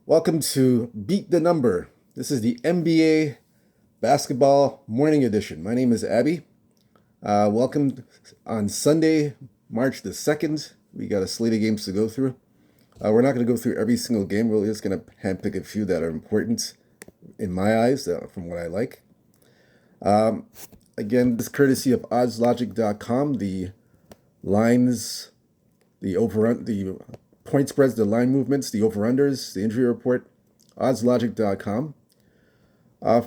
Welcome to Beat the Number. This is the NBA Basketball Morning Edition. My name is Abby. Welcome on Sunday, March the 2nd. We got a slate of games to go through. We're not going to go through every single game. We're just going to handpick a few that are important in my eyes from what I like. Again, this is courtesy of oddslogic.com. The lines, the point spreads, the line movements, the over-unders, the injury report, oddslogic.com.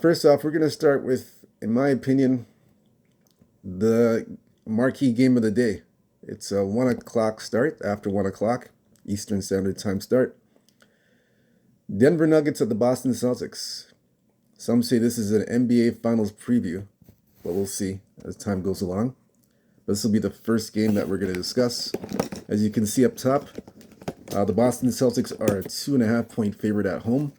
First off, we're going to start with, in my opinion, the marquee game of the day. It's a 1 o'clock start, after 1 o'clock, Eastern Standard Time start. Denver Nuggets at the Boston Celtics. Some say this is an NBA Finals preview, but we'll see as time goes along. This will be the first game that we're going to discuss. As you can see up top, the Boston Celtics are a 2.5 point favorite at home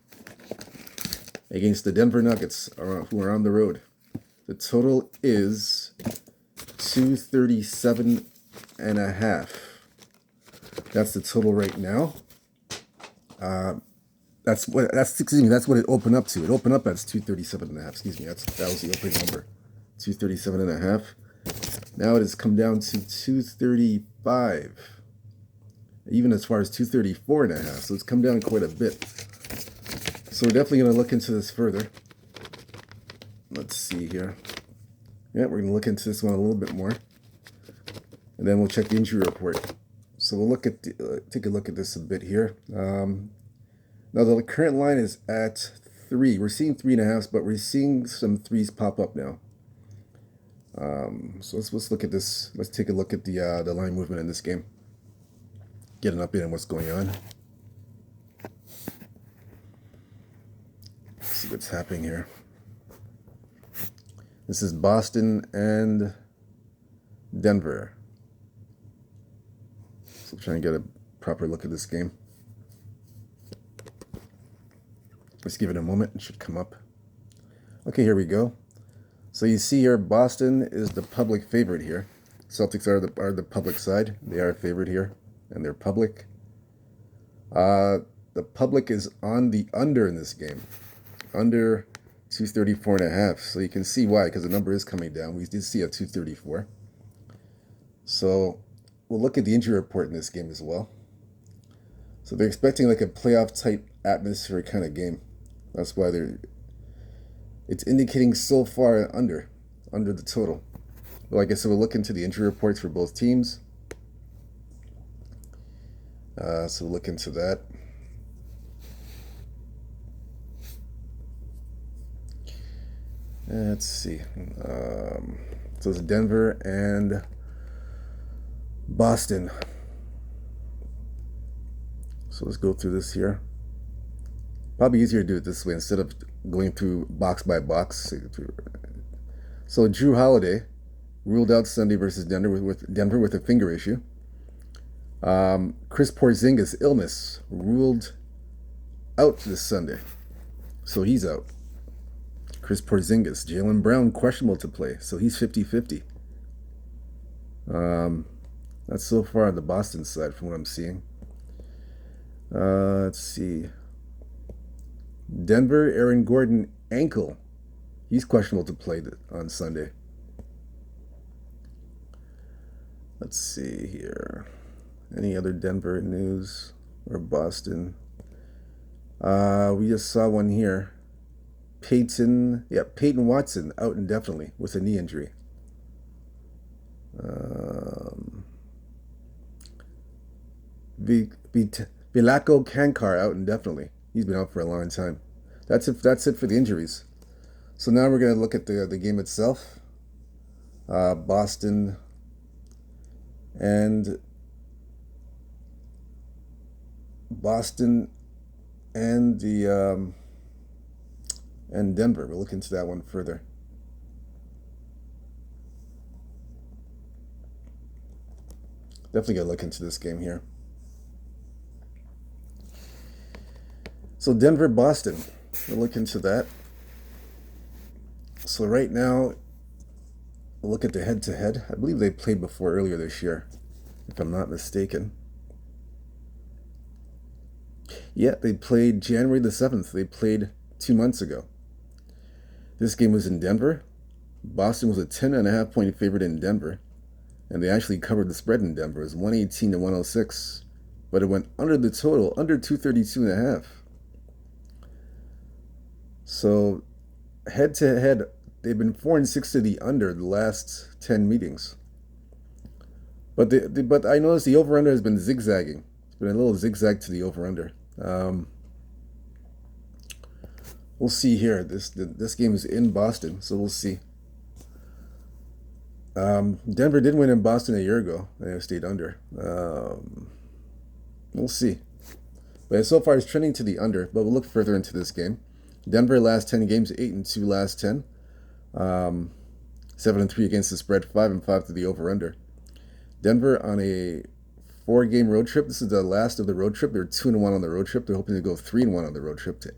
against the Denver Nuggets, who are on the road. The total is 237.5. That's the total right now. That's what it opened up to. It opened up as 237.5. Excuse me. That was the opening number, 237.5. Now it has come down to 235. Even as far as 234.5. So it's come down quite a bit. So we're definitely going to look into this further. Let's see here. Yeah, we're going to look into this one a little bit more. And then we'll check the injury report. So we'll take a look at this a bit here. Now the current line is at 3. We're seeing 3.5, but we're seeing some 3s pop up now. So let's look at this. Let's take a look at the line movement in this game. Get an update on what's going on. Let's see what's happening here. This is Boston and Denver. So try and get a proper look at this game. Let's give it a moment. It should come up. Okay, here we go. So you see here, Boston is the public favorite here. Celtics are the public side. They are a favorite here, and they're public. The public is on the under in this game, under 234.5. So you can see why, because the number is coming down. We did see a 234. So we'll look at the injury report in this game as well. So they're expecting like a playoff type atmosphere kind of game. That's why it's indicating so far under the total. But like I said, we'll look into the injury reports for both teams. So we'll look into that. Let's see. So it's Denver and Boston. So let's go through this here. Probably easier to do it this way instead of going through box by box. So Drew Holiday ruled out Sunday versus Denver with a finger issue. Chris Porzingis' illness ruled out this Sunday, so he's out. Chris Porzingis. Jaylen Brown questionable to play, so he's 50-50. That's so far on the Boston side from what I'm seeing. Let's see. Denver, Aaron Gordon, ankle. He's questionable to play on Sunday. Let's see here. Any other Denver news or Boston? We just saw one here. Peyton Watson out indefinitely with a knee injury. Vilako Kankar out indefinitely. He's been out for a long time. That's it for the injuries. So now we're going to look at the game itself. Boston and and Denver. We'll look into that one further. Definitely got to look into this game here. So Denver, Boston. We'll look into that. So right now, we'll look at the head-to-head. I believe they played before earlier this year, if I'm not mistaken. Yeah, they played January the 7th. They played 2 months ago. This game was in Denver. Boston was a 10.5 point favorite in Denver, and they actually covered the spread in Denver. It was 118 to 106, but it went under the total, under 232.5. So head to head, they've been 4-6 to the under the last 10 meetings. But but I noticed the over under has been zigzagging. It's been a little zigzag to the over under. We'll see here. This game is in Boston, so we'll see. Denver did win in Boston a year ago. They stayed under. We'll see. But so far, it's trending to the under. But we'll look further into this game. Denver last 10 games, 8-2 last 10. 7-3 against the spread, 5-5 to the over/under. Denver on a 4-game road trip. This is the last of the road trip. They're 2-1 on the road trip. They're hoping to go 3-1 on the road trip to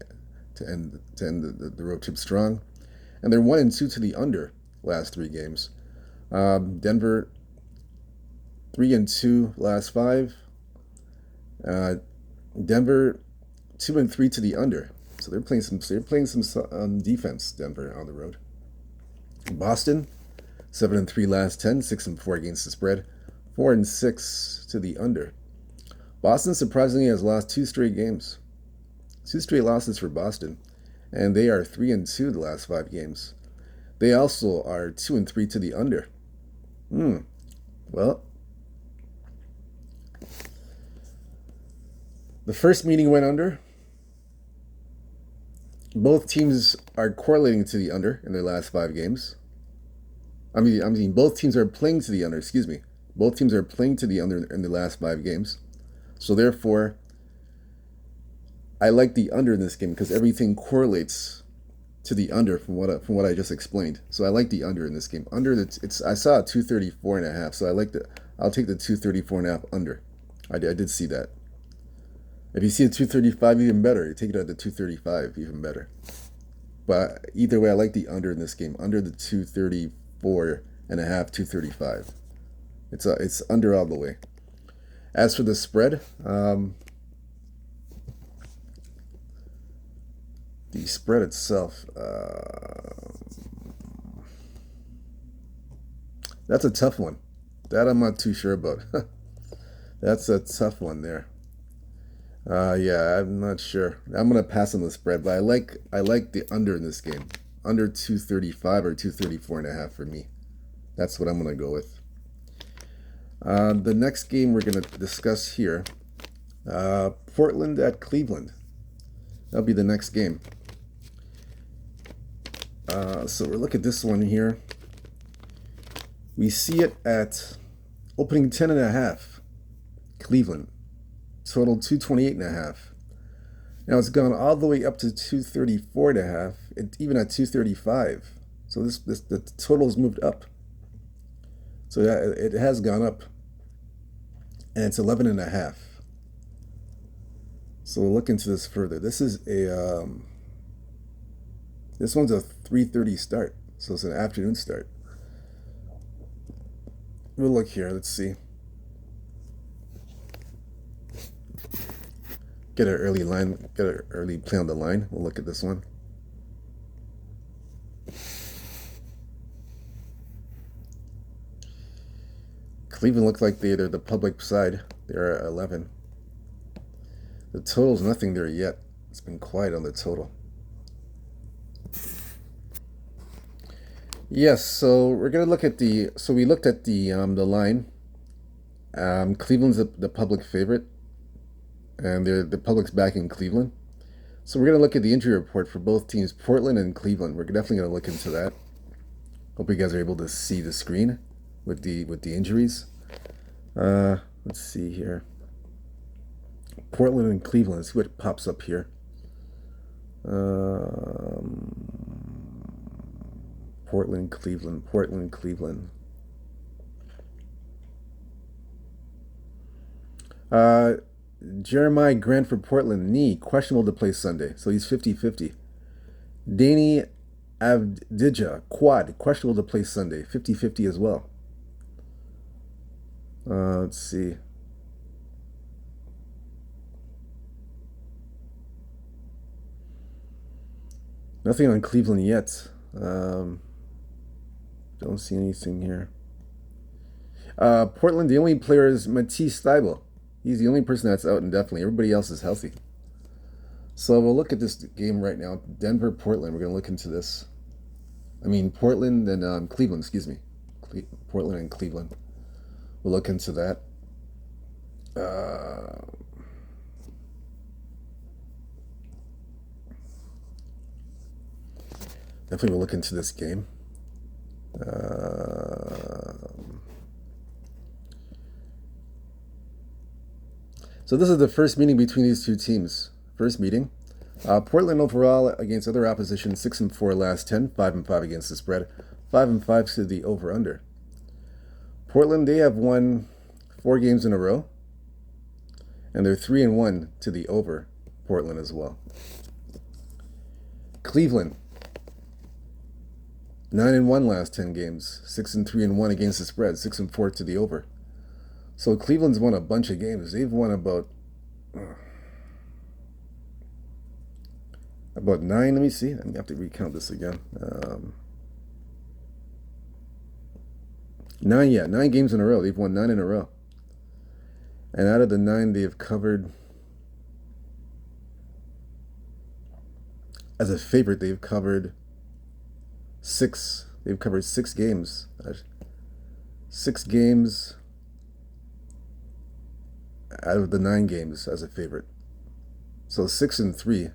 end the road trip strong. And they're 1-2 to the under last 3 games. Denver 3-2 last 5. Denver 2-3 to the under. So they're playing some defense. Denver on the road. Boston 7-3 last 10, 6-4 against the spread, 4-6 to the under. Boston surprisingly has lost 2 straight games, 2 straight losses for Boston, and they are 3-2 the last 5 games. They also are 2-3 to the under. Well, the first meeting went under. Both teams are correlating to the under in their last 5 games. I mean, both teams are playing to the under. Excuse me. Both teams are playing to the under in the last 5 games. So therefore, I like the under in this game because everything correlates to the under from what I just explained. So I like the under in this game. I saw a 234.5. So I'll take the 234.5 under. I did see that. If you see a 235, even better. You take it at the 235, even better. But either way, I like the under in this game. Under the 234.5, 235. It's under all the way. As for the spread, the spread itself, that's a tough one. That I'm not too sure about. That's a tough one there. Yeah, I'm not sure. I'm gonna pass on the spread, but I like the under in this game. Under 235 or 234.5 for me. That's what I'm gonna go with. The next game we're gonna discuss here, Portland at Cleveland. That'll be the next game. So we'll look at this one here. We see it at opening 10.5. Cleveland. Total 228.5. Now it's gone all the way up to 234.5, even at 235. So the total's moved up. So yeah, it has gone up, and it's 11.5. So we'll look into this further. This is this one's a 3:30 start, so it's an afternoon start. We'll look here. Let's see. Get an early play on the line. We'll look at this one. Cleveland looked like they're the public side. They're at 11. The total's nothing there yet. It's been quiet on the total. Yes, so we're gonna look at we looked at the line. Cleveland's the public favorite, and the public's backing Cleveland. So we're gonna look at the injury report for both teams, Portland and Cleveland. We're definitely gonna look into that. Hope you guys are able to see the screen with the injuries. Let's see here. Portland and Cleveland. Let's see what pops up here. Portland, Cleveland. Jeremiah Grant for Portland, knee, questionable to play Sunday. So he's 50-50. Danny Avdija, quad, questionable to play Sunday. 50-50 as well. Let's see. Nothing on Cleveland yet. Don't see anything here. Portland, the only player is Matisse Thybulle. He's the only person that's out indefinitely. Everybody else is healthy. So we'll look at this game right now. Denver, Portland. We're going to look into this. I mean, Portland and Cleveland, excuse me. Portland and Cleveland. We'll look into that. Definitely we'll look into this game. So this is the first meeting between these two teams. First meeting. Portland overall against other opposition, 6-4 last 10, 5-5 against the spread, 5-5 to the over/under. Portland, they have won 4 games in a row, and they're 3-1 to the over. Portland as well. Cleveland, 9-1 last 10 games, 6-3-1 against the spread, 6-4 to the over. So Cleveland's won a bunch of games. They've won about 9. Let me see. I have to recount this again. 9 games in a row. They've won 9 in a row. And out of the 9, they've covered, as a favorite, they've covered 6. They've covered 6 games. 6 games out of the 9 games as a favorite. So 6-3,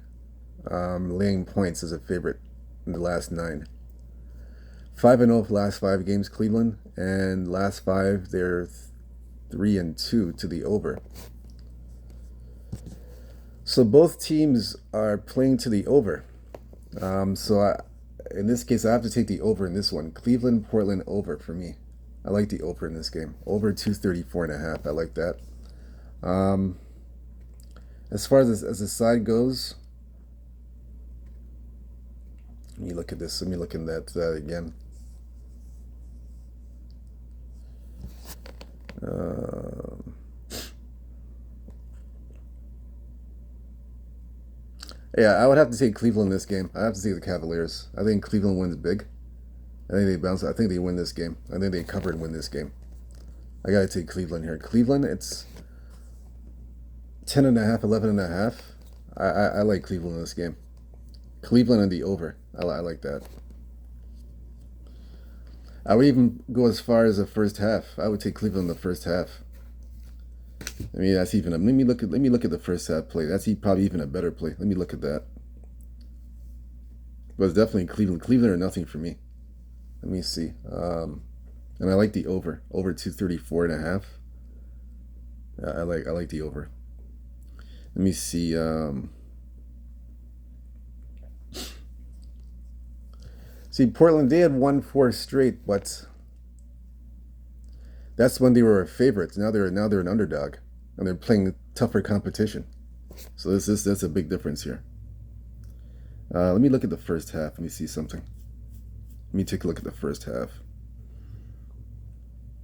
laying points as a favorite in the last 9. 5-0 last 5 games, Cleveland, and last 5 they're 3-2 to the over. So both teams are playing to the over. In this case, I have to take the over in this one. Cleveland, Portland over for me. I like the over in this game. Over 234.5. I like that. As far as the side goes, let me look at this. Let me look at that again. Yeah, I would have to take Cleveland in this game. I have to take the Cavaliers. I think Cleveland wins big. I think they bounce. I think they win this game. I think they cover and win this game. I got to take Cleveland here. Cleveland, it's 10.5, 11.5. I like Cleveland in this game. Cleveland and the over. I like that. I would even go as far as the first half. I would take Cleveland in the first half. I mean, that's even. Let me look at the first half play. That's probably even a better play. Let me look at that. But it's definitely Cleveland. Cleveland or nothing for me. Let me see. And I like the over. Over 234.5. I like the over. Let me see. See, Portland, they had won 4 straight, but that's when they were favorites. Now they're an underdog, and they're playing tougher competition. So that's a big difference here. Let me look at the first half. Let me see something. Let me take a look at the first half.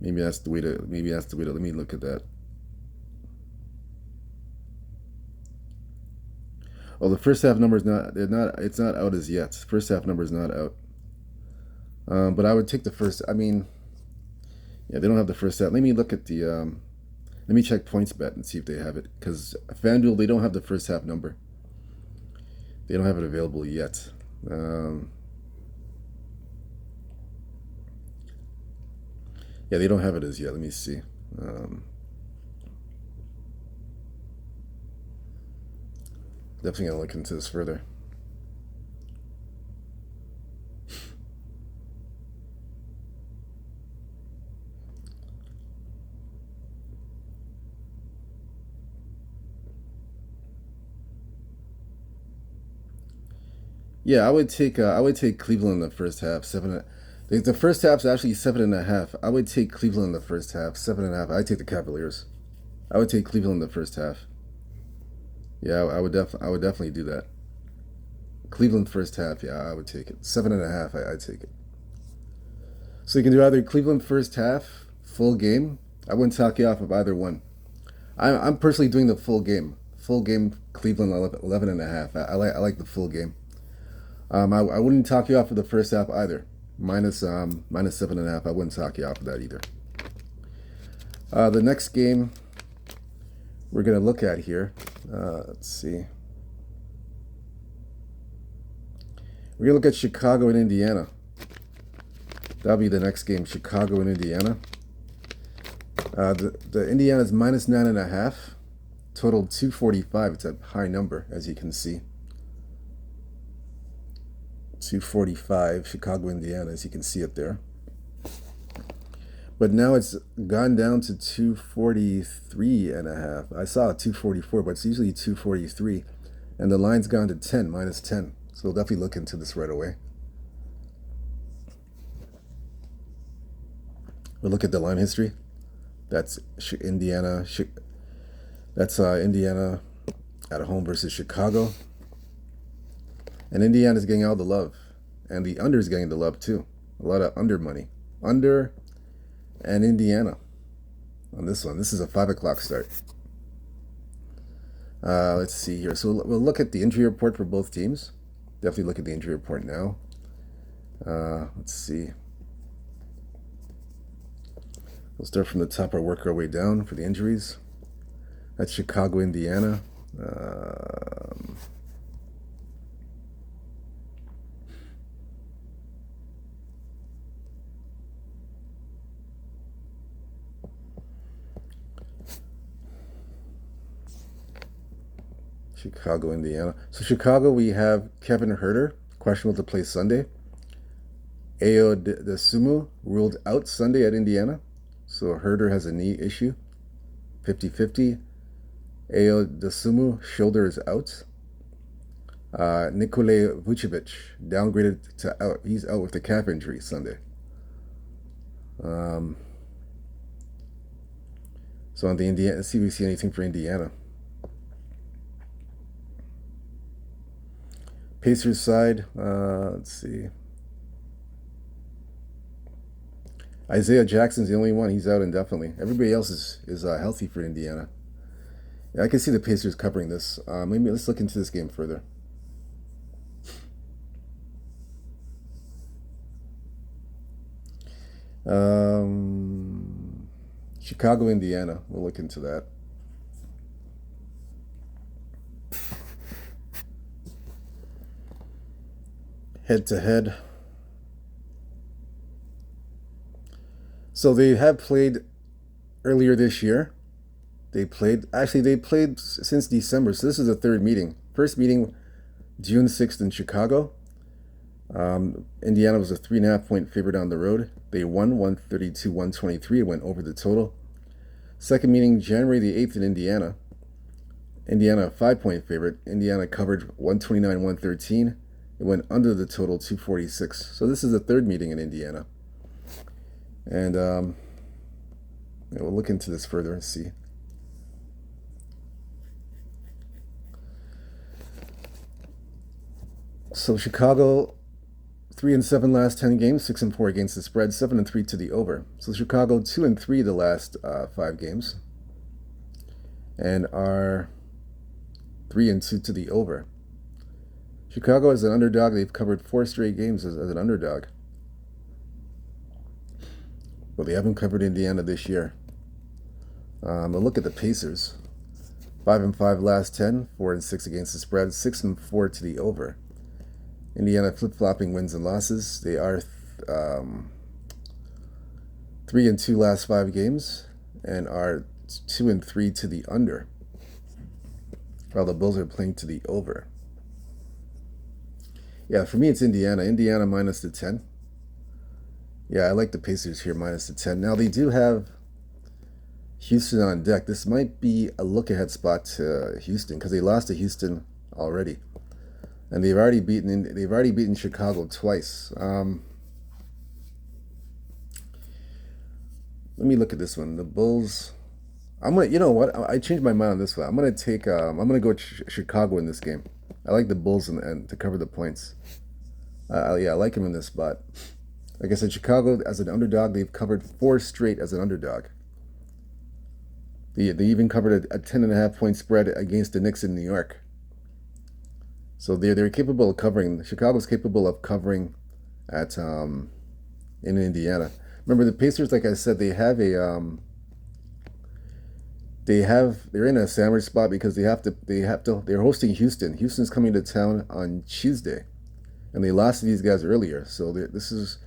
Maybe that's the way to. Let me look at that. Oh, the first half number is not. It's not out as yet. First half number is not out. But I would take the first. I mean, yeah, they don't have the first half. Let me look at the. Let me check PointsBet and see if they have it. Because FanDuel, they don't have the first half number. They don't have it available yet. Yeah, they don't have it as yet. Let me see. Definitely gonna look into this further. Yeah, I would take Cleveland in the first half. The first half's actually 7.5. I would take Cleveland in the first half. 7.5. I'd take the Cavaliers. I would take Cleveland in the first half. Yeah, I would definitely do that. Cleveland first half. Yeah, I would take it. 7.5. I'd take it. So you can do either Cleveland first half, full game. I wouldn't talk you off of either one. I'm personally doing the full game. Full game Cleveland 11.5. I like the full game. I wouldn't talk you off for the first half either. Minus 7.5. I wouldn't talk you off of that either. The next game we're going to look at here. Let's see. We're going to look at Chicago and Indiana. That'll be the next game, Chicago and Indiana. The Indiana's minus 9.5. Total 245. It's a high number, as you can see. 245, Chicago, Indiana, as you can see it there. But now it's gone down to 243.5. I saw 244, but it's usually 243. And the line's gone to 10, minus 10. So we'll definitely look into this right away. We'll look at the line history. That's Indiana. That's Indiana at home versus Chicago. And Indiana's getting all the love. And the under is getting the love too. A lot of under money. Under and Indiana on this one. This is a 5 o'clock start. Let's see here. So we'll look at the injury report for both teams. Definitely look at the injury report now. Let's see. We'll start from the top and work our way down for the injuries. That's Chicago, Indiana. Chicago, Indiana. So Chicago, we have Kevin Herter, questionable to play Sunday. Ayo Desumu ruled out Sunday at Indiana. So Herter has a knee issue. 50-50. Ayo Desumu, shoulder is out. Nikolay Vucevic, downgraded to out. He's out with a calf injury Sunday. So on the Indiana, let's see if we see anything for Indiana. Pacers side, let's see. Isaiah Jackson's the only one. He's out indefinitely. Everybody else is healthy for Indiana. Yeah, I can see the Pacers covering this. Maybe let's look into this game further. Chicago, Indiana. We'll look into that. Head-to-head. So they have played earlier this year. They played since December. So this is the third meeting. First meeting, June 6th in Chicago. Indiana was a 3.5 point favorite on the road. They won 132-123. It went over the total. Second meeting, January the 8th in Indiana. Indiana, a 5 point favorite. Indiana covered 129-113. It went under the total, 246. So this is the third meeting in Indiana. And we'll look into this further and see. So Chicago, 3-7 last 10 games, 6-4 against the spread, 7-3 to the over. So Chicago 2-3 the last 5 games, and are 3-2 to the over. Chicago as an underdog, they've covered 4 straight games as an underdog. But they haven't covered Indiana this year. But look at the Pacers. 5-5 last 10, 4-6 against the spread, 6-4 to the over. Indiana flip-flopping wins and losses. They are 3-2 last 5 games and are 2-3 to the under, while the Bulls are playing to the over. Yeah, for me it's Indiana. Indiana minus the 10. Yeah, I like the Pacers here minus the 10. Now they do have Houston on deck. This might be a look-ahead spot to Houston because they lost to Houston already, and they've already beaten Chicago twice. Let me look at this one. The Bulls. You know what? I changed my mind on this one. I'm gonna go with Chicago in this game. I like the Bulls and to cover the points. Yeah, I like them in this spot. Like I said, Chicago as an underdog, they've covered 4 straight as an underdog. They even covered a 10.5 point spread against the Knicks in New York. So they're capable of covering. Chicago's capable of covering at in Indiana. Remember the Pacers, like I said, they're in a sandwich spot because they're hosting Houston. Houston's coming to town on Tuesday, and they lost to these guys earlier. So this is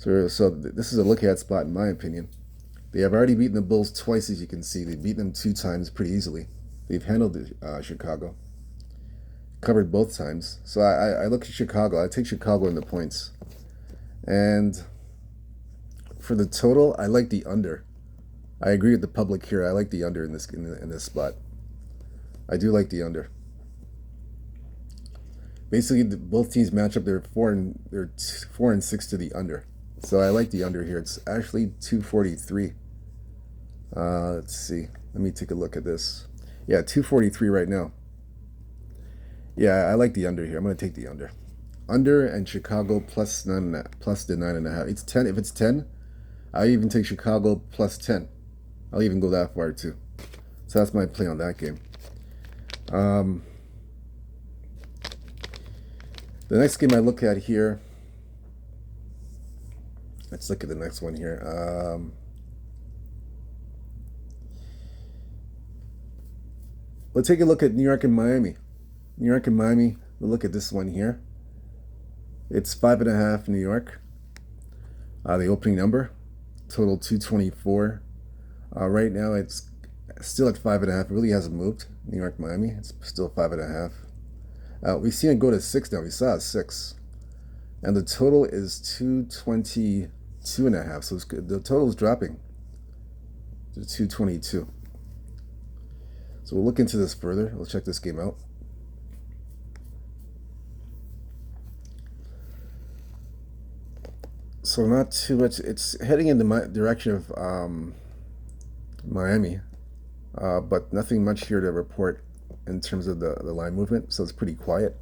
a look at spot in my opinion. They have already beaten the Bulls twice, as you can see. They've beaten them 2 times pretty easily. They've handled Chicago, covered both times. So I look at Chicago. I take Chicago in the points, and for the total, I like the under. I agree with the public here. I like the under in this spot. I do like the under. Basically, both teams match up. They're 4-6 to the under. So I like the under here. It's actually 243. Let's see. Let me take a look at this. Yeah, 243 right now. Yeah, I like the under here. I'm going to take the under. Under and Chicago plus the 9.5. It's 10. If it's 10, I'll even take Chicago plus 10. I'll even go that far too. So that's my play on that game. The next game I look at here. Let's look at the next one here. Let's take a look at New York and Miami. New York and Miami. We'll look at this one here. It's 5.5 New York. The opening number, total 224. Right now it's still at 5.5. It really hasn't moved. New York, Miami. It's still 5.5. We've seen it go to 6 now. We saw a 6, and the total is 222.5. So the total is dropping to 222. So we'll look into this further. We'll check this game out. So not too much. It's heading in the direction of Miami, but nothing much here to report in terms of the line movement. So it's pretty quiet.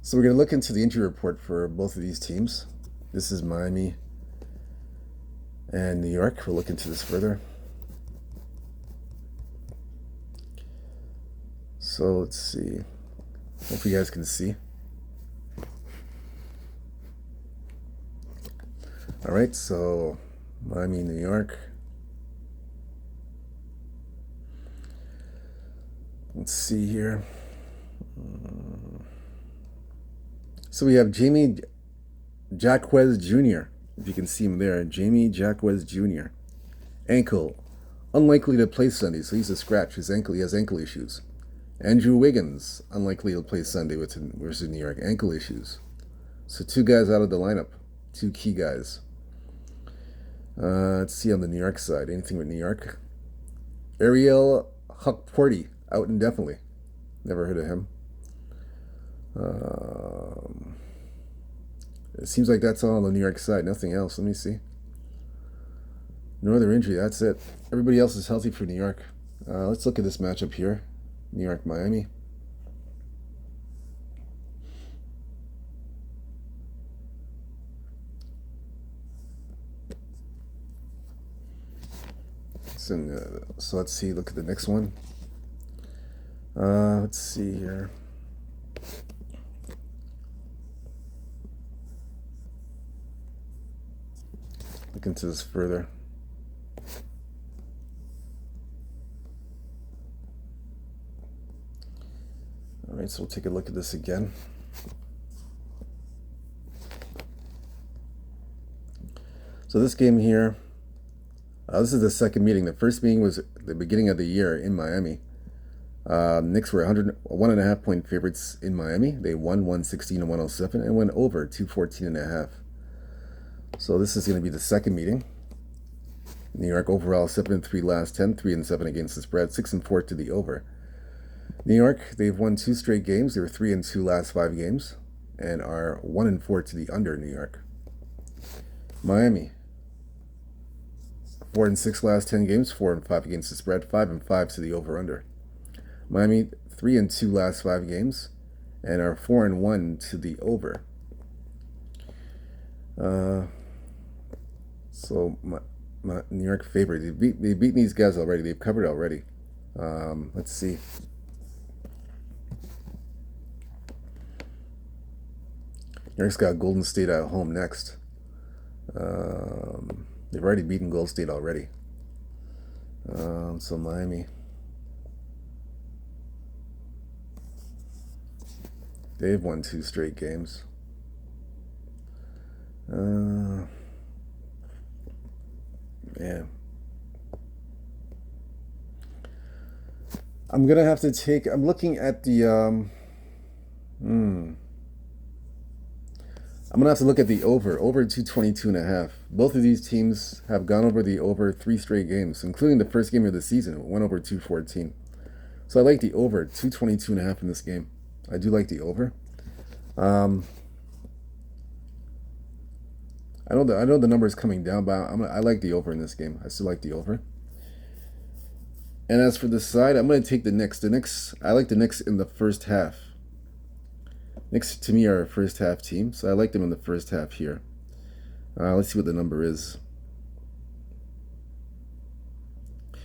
So we're going to look into the injury report for both of these teams. This is Miami and New York. We'll look into this further. So let's see. Hope you guys can see. All right, so Miami, New York. Let's see here. So we have Jamie Jaquez Jr., if you can see him there. Jamie Jaquez Jr. Ankle. Unlikely to play Sunday, so he's a scratch. He has ankle issues. Andrew Wiggins, unlikely to play Sunday versus New York. Ankle issues. So 2 guys out of the lineup. 2 key guys. Let's see on the New York side. Anything with New York? Ariel Huckporty, out indefinitely. Never heard of him. It seems like that's all on the New York side. Nothing else. Let me see. No other injury. That's it. Everybody else is healthy for New York. Let's look at this matchup here. New York, Miami. So let's see. Look at the next one. Let's see here. Look into this further. All right, so we'll take a look at this again. So this game here, this is the second meeting. The first meeting was the beginning of the year in Miami. Knicks were 1.5 point favorites in Miami. They won 116 to 107 and went over 214.5. So this is going to be the second meeting. New York overall 7-3 last 10, 3-7 against the spread, 6-4 to the over. New York, they've won 2 straight games. They were 3-2 last 5 games and are 1-4 to the under. New York. Miami, 4-6 last 10 games, 4-5 against the spread, 5-5 to the over/under. Miami 3-2 last 5 games and are 4-1 to the over. So my New York favorite. They've beaten these guys already. They've covered already. Let's see. Eric's got Golden State at home next. They've already beaten Golden State already. So Miami. They've won 2 straight games. Yeah. I'm gonna have to take. I'm looking at the. I'm gonna have to look at the over 222.5. Both of these teams have gone over the over 3 straight games, including the first game of the season. It went over 214. So I like the over 222.5 in this game. I do like the over. I know the number is coming down, but I like the over in this game. I still like the over. And as for the side, I'm going to take the Knicks. I like the Knicks in the first half. Knicks, to me, are a first half team, so I like them in the first half here. Let's see what the number is.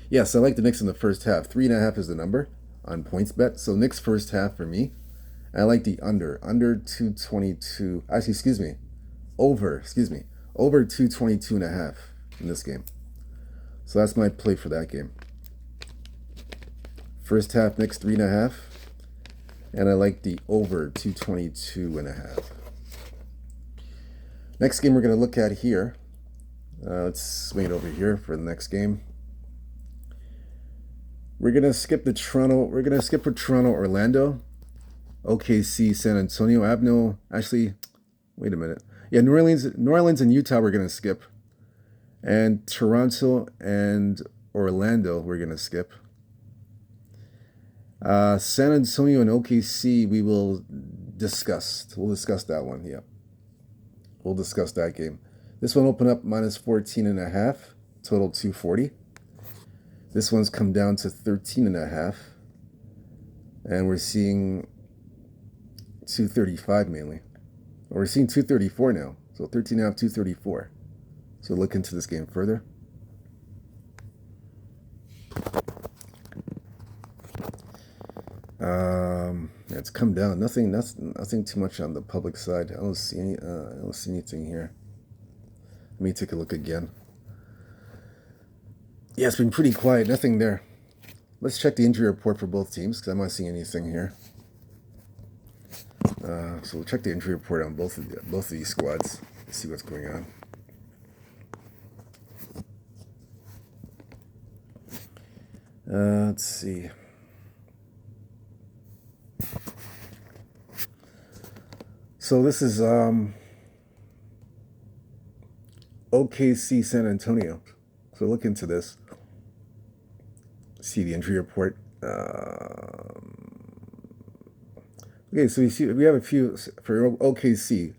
Yes, I like the Knicks in the first half. 3.5 is the number on PointsBet. So Knicks first half for me. I like the under 222. Actually, over 222.5 in this game. So that's my play for that game. First half Knicks 3.5, and I like the over 222.5. Next game we're going to look at here. Let's swing it over here for the next game. We're going to skip the Toronto. We're going to skip for Toronto, Orlando, OKC, San Antonio. Wait a minute. Yeah, New Orleans and Utah we're going to skip. And Toronto and Orlando we're going to skip. San Antonio and OKC we will discuss. We'll discuss that one, yeah. We'll discuss that game. This one opened up minus 14.5, total 240. This one's come down to 13.5. And we're seeing 235 mainly. We're seeing 234 now. So 13.5, 234. So look into this game further. It's come down. Nothing too much on the public side. I don't see anything here. Let me take a look again. Yeah, it's been pretty quiet. Nothing there. Let's check the injury report for both teams because I'm not seeing anything here. So we'll check the injury report on both of these squads. Let's see what's going on. Let's see. So this is OKC San Antonio. So look into this. See the injury report. Okay, so we have a few for OKC.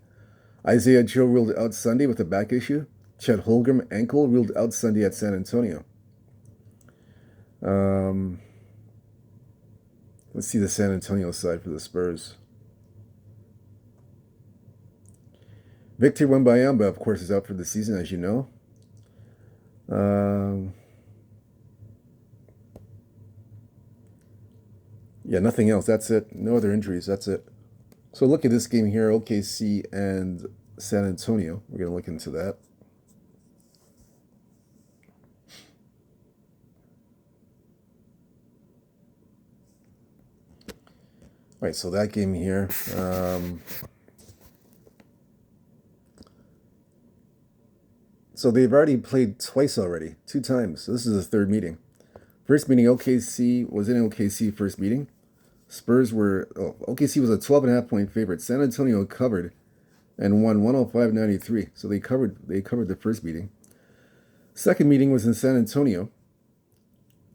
Isaiah Joe ruled out Sunday with a back issue. Chet Holmgren ankle ruled out Sunday at San Antonio. Let's see the San Antonio side for the Spurs. Victor Wembanyama, of course, is out for the season, as you know. Yeah, nothing else. That's it. No other injuries. That's it. So look at this game here, OKC and San Antonio. We're going to look into that. All right, so that game here. So they've already played twice already, 2 times. So this is the third meeting. First meeting, OKC was in OKC first meeting. OKC was a 12.5 point favorite. San Antonio covered and won 105-93. So they covered the first meeting. Second meeting was in San Antonio.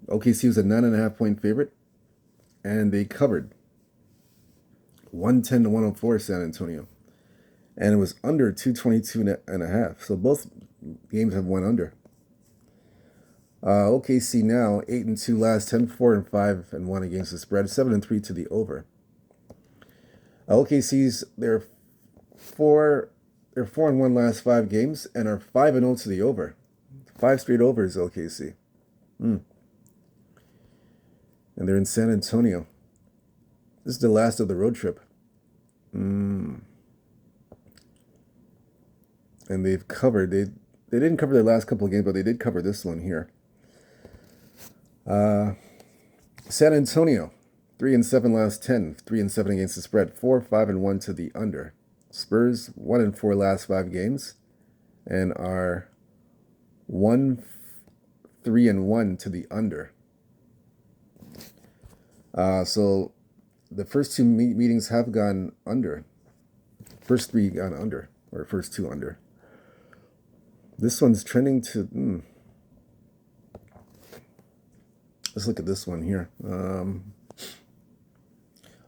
OKC was a 9.5 point favorite, and they covered 110-104 San Antonio. And it was under 222.5. So both games have went under. OKC now 8-2 last 10, 4-5-1 against the spread, 7-3 to the over. OKC's they're 4-1 last 5 games and are 5-0 to the over. 5 straight overs, OKC. And they're in San Antonio. This is the last of the road trip. and they've covered. They didn't cover their last couple of games, but they did cover this one here. San Antonio, 3-7 last 10, 3-7 against the spread, 4-5-1 to the under. Spurs 1-4 last 5 games, and are 1-3-1 to the under. So the first two meetings have gone under. First 3 gone under, or first 2 under. This one's trending to. Let's look at this one here.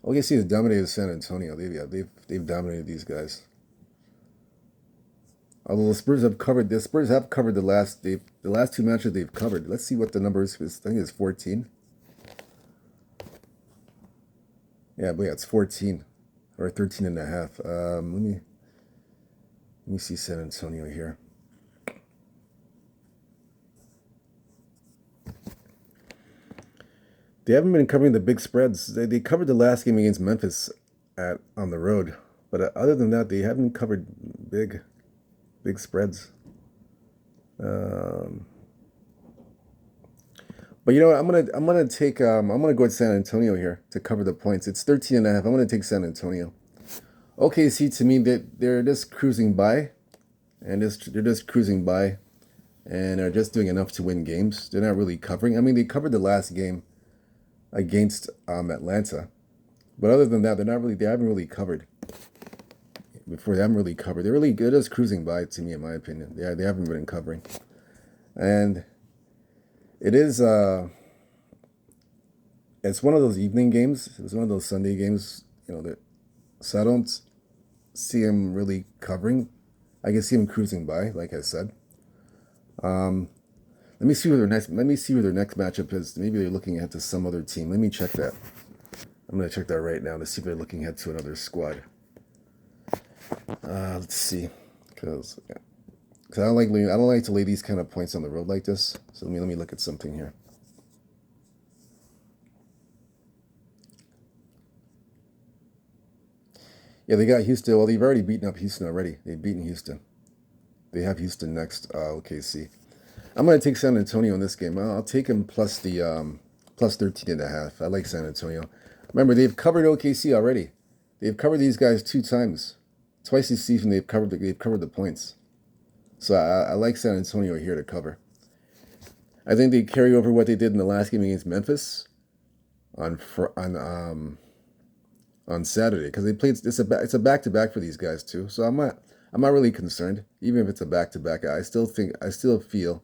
OKC has dominated San Antonio. They've dominated these guys. Although the Spurs have covered the last 2 matches they've covered. Let's see what the number is. I think it's 14. Yeah, but yeah, it's 14 or 13.5. Let me see San Antonio here. They haven't been covering the big spreads. They covered the last game against Memphis on the road, but other than that, they haven't covered big spreads. But you know what? I'm gonna go with San Antonio here to cover the points. It's 13.5. I'm gonna take San Antonio. OKC, to me, they're just cruising by, and they're just cruising by, and are just doing enough to win games. They're not really covering. I mean, they covered the last game against Atlanta, but other than that, they haven't really covered. Before they haven't really covered. They're just cruising by, to me, in my opinion. They haven't been covering, and it is it's one of those evening games. It's one of those Sunday games, so I don't see him really covering. I can see him cruising by, like I said. Let me see who their next matchup is. Maybe they're looking ahead to some other team. Let me check that. I'm gonna check that right now to see if they're looking ahead to another squad. Let's see, because I don't like to lay these kind of points on the road like this. So let me look at something here. Yeah, they got Houston. Well, they've already beaten up Houston already. They've beaten Houston. They have Houston next. OKC. I'm going to take San Antonio in this game. I'll take him plus 13.5. I like San Antonio. Remember, they've covered OKC already. They've covered these guys 2 times. Twice this season, they've covered the points. So I like San Antonio here to cover. I think they carry over what they did in the last game against Memphis on Saturday, because they played. It's a back-to-back for these guys too. So I'm not really concerned, even if it's a back-to-back. I still feel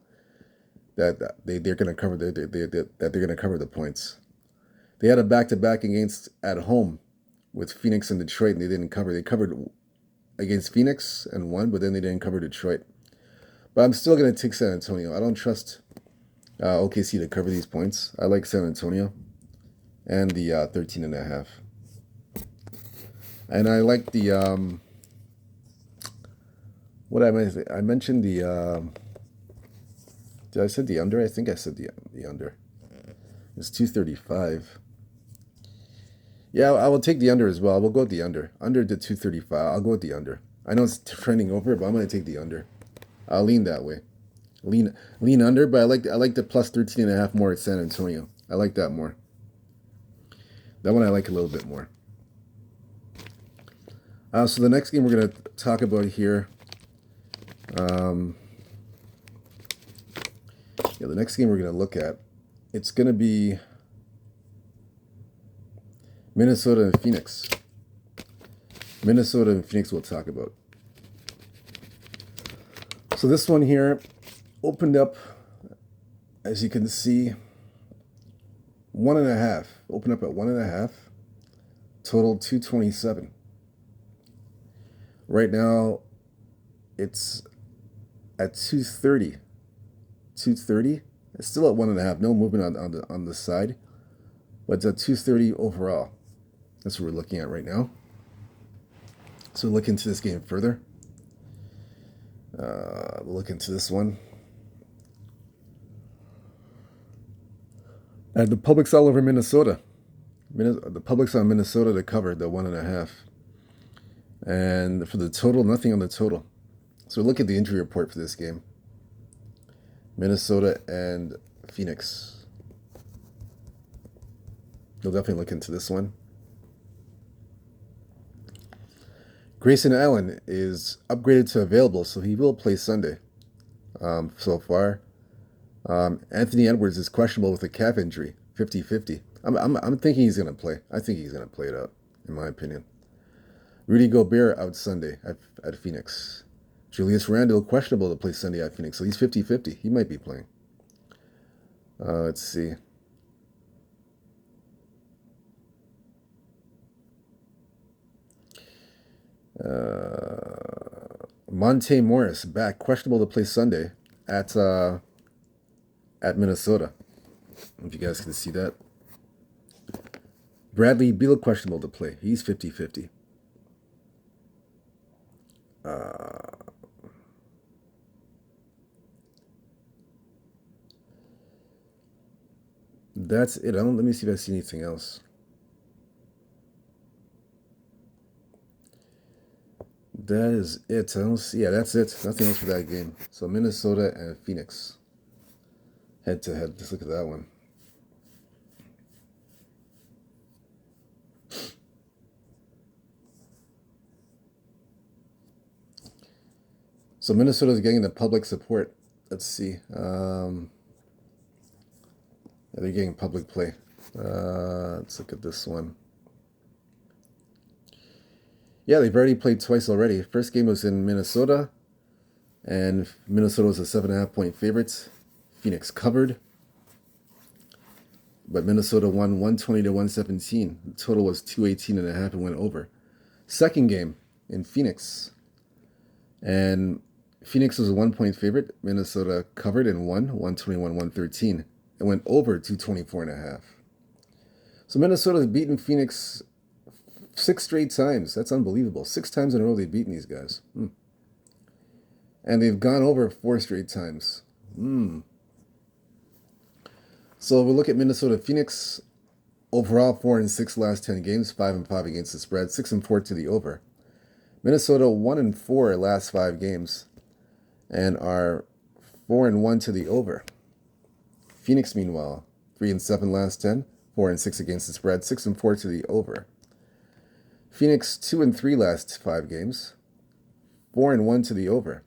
that they're going to cover that they're going to cover the points. They had a back-to-back at home with Phoenix and Detroit, and they didn't cover. They covered against Phoenix and won, but then they didn't cover Detroit. But I'm still going to take San Antonio. I don't trust OKC to cover these points. I like San Antonio and the 13.5. And I like the what I mentioned the did I said the under? I think I said the under. It's 235. Yeah, I will take the under as well. We'll go with the under. Under to 235. I'll go with the under. I know it's trending over, but I'm going to take the under. I'll lean that way. Lean under, but I like the plus 13.5 more at San Antonio. I like that more. That one I like a little bit more. So the next game we're going to talk about here. The next game we're going to look at, it's going to be Minnesota and Phoenix. Minnesota and Phoenix we'll talk about. So this one here opened up, as you can see, 1.5. Opened up at 1.5. Total 227. Right now, it's at 230. 230. It's still at 1.5. No movement on the side, but it's at 230 overall. That's what we're looking at right now. So look into this game further. We'll look into this one. And the public's all over Minnesota. The public's on Minnesota to cover the 1.5. And for the total, nothing on the total. So look at the injury report for this game. Minnesota and Phoenix. You'll definitely look into this one. Grayson Allen is upgraded to available, so he will play Sunday. So far, Anthony Edwards is questionable with a calf injury, 50-50. I'm thinking he's going to play. I think he's going to play it out, in my opinion. Rudy Gobert out Sunday at Phoenix. Julius Randle questionable to play Sunday at Phoenix, so he's 50-50. He might be playing. Let's see. Monte Morris back, questionable to play Sunday at Minnesota. If you guys can see that. Bradley Beal questionable to play. He's 50-50. That's it. Let me see if I see anything else. That is it. I don't see. Yeah, that's it. Nothing else for that game. So Minnesota and Phoenix, head to head. Let's look at that one. So Minnesota's getting the public support. Let's see. They're getting public play. Let's look at this one. Yeah, they've already played twice already. First game was in Minnesota, and Minnesota was a 7.5-point favorite. Phoenix covered, but Minnesota won 120-117. The total was 218.5 and went over. Second game in Phoenix, and Phoenix was a 1-point favorite. Minnesota covered and won 121-113. It went over 224.5. So Minnesota's beaten Phoenix 6 straight times. That's unbelievable. 6 times in a row they've beaten these guys. And they've gone over 4 straight times. So we look at Minnesota Phoenix. Overall, 4-6 last 10 games, 5-5 against the spread, 6-4 to the over. Minnesota 1-4 last 5 games, and are 4-1 to the over. Phoenix, meanwhile, 3-7 last 10, 4-6 against the spread, 6-4 to the over. Phoenix 2-3 last 5 games, 4-1 to the over.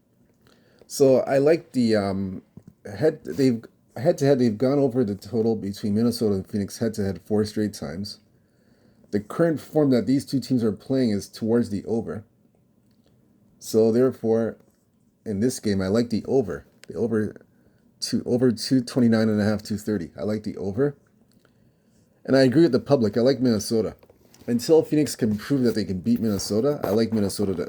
So I like the head to head. They've gone over the total between Minnesota and Phoenix head to head 4 straight times. The current form that these two teams are playing is towards the over. So therefore, in this game, I like the over. The over 229.5, 230. I like the over. And I agree with the public. I like Minnesota. Until Phoenix can prove that they can beat Minnesota, I like Minnesota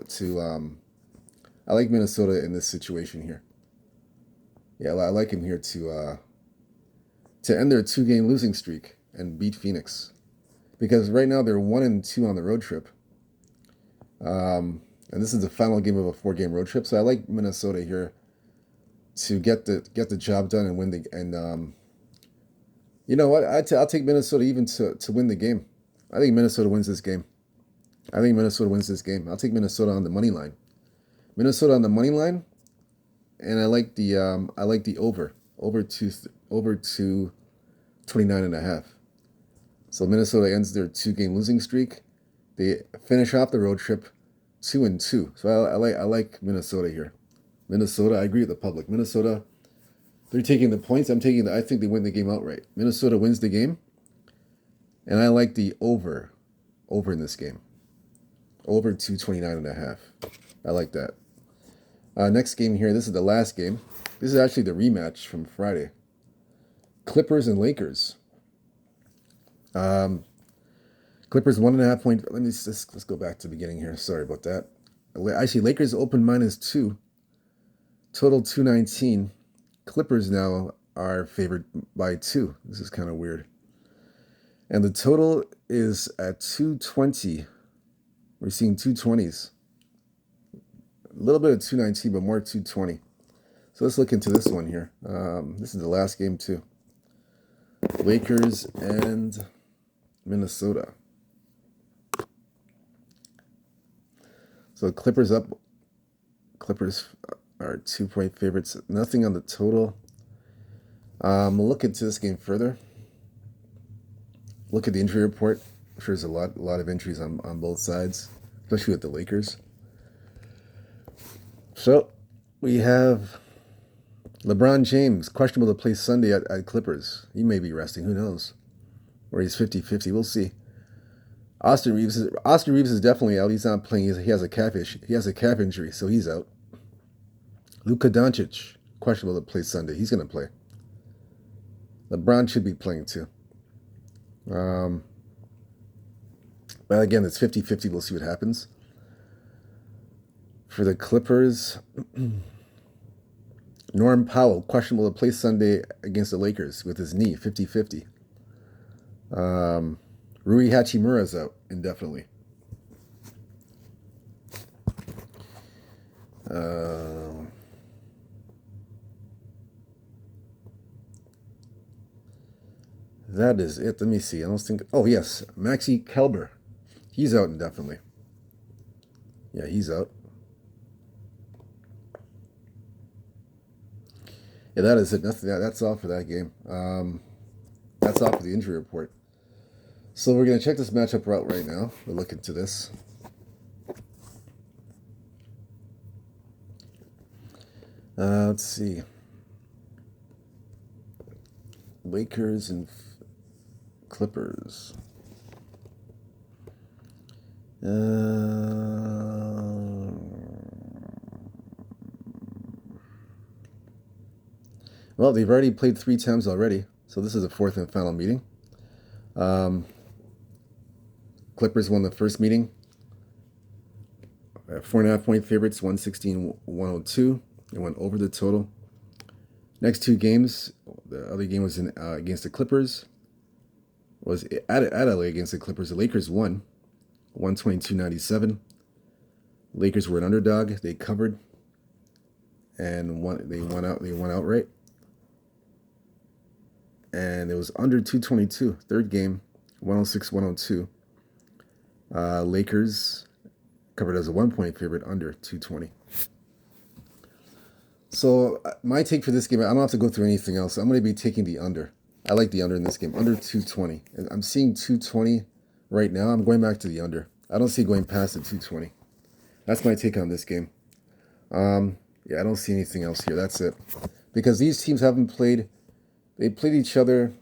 I like Minnesota in this situation here. Yeah, I like him here to end their 2-game losing streak and beat Phoenix, because right now they're 1-2 on the road trip. And this is the final game of a 4-game road trip, so I like Minnesota here to get the job done and win you know what? I'll take Minnesota even to win the game. I think Minnesota wins this game. I'll take Minnesota on the money line. Minnesota on the money line, and I like the over 229.5. So Minnesota ends their 2-game losing streak. They finish off the road trip 2-2. So I like Minnesota here. Minnesota, I agree with the public. Minnesota, they're taking the points. I think they win the game outright. Minnesota wins the game. And I like the over in this game. Over 229.5. I like that. Next game here. This is the last game. This is actually the rematch from Friday. Clippers and Lakers. Clippers 1.5 point. Let's go back to the beginning here. Sorry about that. Actually, Lakers open -2. Total 219. Clippers now are favored by 2. This is kind of weird. And the total is at 220. We're seeing 220s. A little bit of 219, but more 220. So let's look into this one here. This is the last game too. Lakers and Minnesota. So Clippers up Clippers are 2-point favorites. Nothing on the total. We'll look into this game further. Look at the injury report. I'm sure there's a lot of injuries on both sides, especially with the Lakers. So we have LeBron James, questionable to play Sunday at Clippers. He may be resting, who knows? Or he's 50-50, we'll see. Austin Reeves is definitely out. He's not playing. He has a calf issue. He has a calf injury, so he's out. Luka Doncic, questionable to play Sunday. He's going to play. LeBron should be playing too. But again, it's 50-50. We'll see what happens. For the Clippers, Norm Powell, questionable to play Sunday against the Lakers with his knee, 50-50. Rui Hachimura's out indefinitely. That is it. Let me see. I don't think... Oh, yes. Maxi Kelber. He's out indefinitely. Yeah, he's out. Yeah, that is it. That's all for that game. That's all for the injury report. So we're going to check this matchup out right now. We'll look into this. Let's see. Lakers and Clippers. Well, they've already played 3 times already, so this is the 4th and final meeting. Clippers won the first meeting. 4.5-point favorites, 116-102. They went over the total. Next 2 games, the other game was against the Clippers. Was at LA against the Clippers. The Lakers won, 122-97. Lakers were an underdog. They covered, and they won outright. And it was under 222. Third game, 106-102. Lakers covered as a 1-point favorite, under 220. So my take for this game, I don't have to go through anything else. I'm going to be taking the under. I like the under in this game, under 220. I'm seeing 220 right now. I'm going back to the under. I don't see going past the 220. That's my take on this game. Yeah, I don't see anything else here. That's it. Because these teams haven't played. They played each other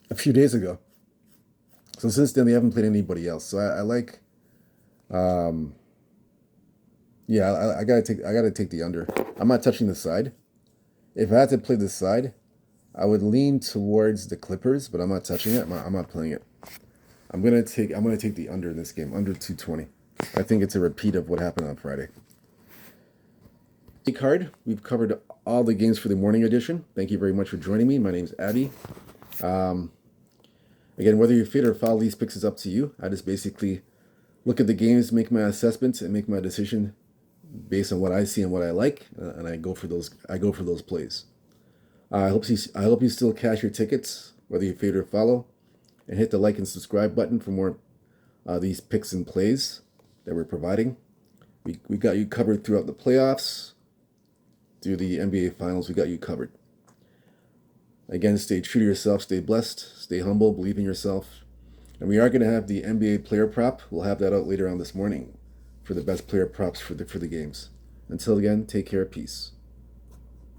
a few days ago. So since then, they haven't played anybody else. So I like, yeah, I gotta take the under. I'm not touching the side. If I had to play the side, I would lean towards the Clippers, but I'm not touching it. I'm not playing it. I'm gonna take the under in this game, under 220. I think it's a repeat of what happened on Friday. Card. We've covered all the games for the morning edition. Thank you very much for joining me. My name's Abby. Again, whether you fit or follow these picks is up to you. I just basically look at the games, make my assessments, and make my decision based on what I see and what I like, and I go for those. I go for those plays. I hope you still cash your tickets, whether you fit or follow, and hit the like and subscribe button for more these picks and plays that we're providing. We got you covered throughout the playoffs. Through the NBA Finals, we got you covered. Again, stay true to yourself, stay blessed, stay humble, believe in yourself. And we are going to have the NBA player prop. We'll have that out later on this morning for the best player props for the games. Until again, take care, peace.